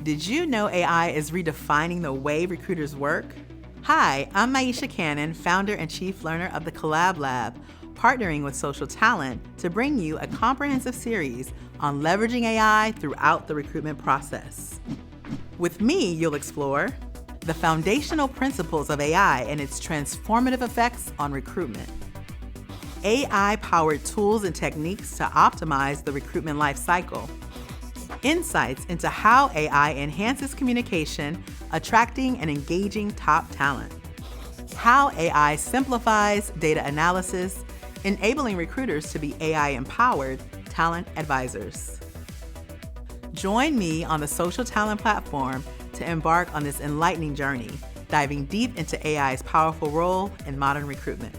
Did you know AI is redefining the way recruiters work? Hi, I'm Maisha Cannon, founder and chief learner of the Collab Lab, partnering with Social Talent to bring you a comprehensive series on leveraging AI throughout the recruitment process. With me, you'll explore the foundational principles of AI and its transformative effects on recruitment, AI-powered tools and techniques to optimize the recruitment lifecycle, insights into how AI enhances communication, attracting and engaging top talent, how AI simplifies data analysis, enabling recruiters to be AI-empowered talent advisors. Join me on the Social Talent platform to embark on this enlightening journey, diving deep into AI's powerful role in modern recruitment.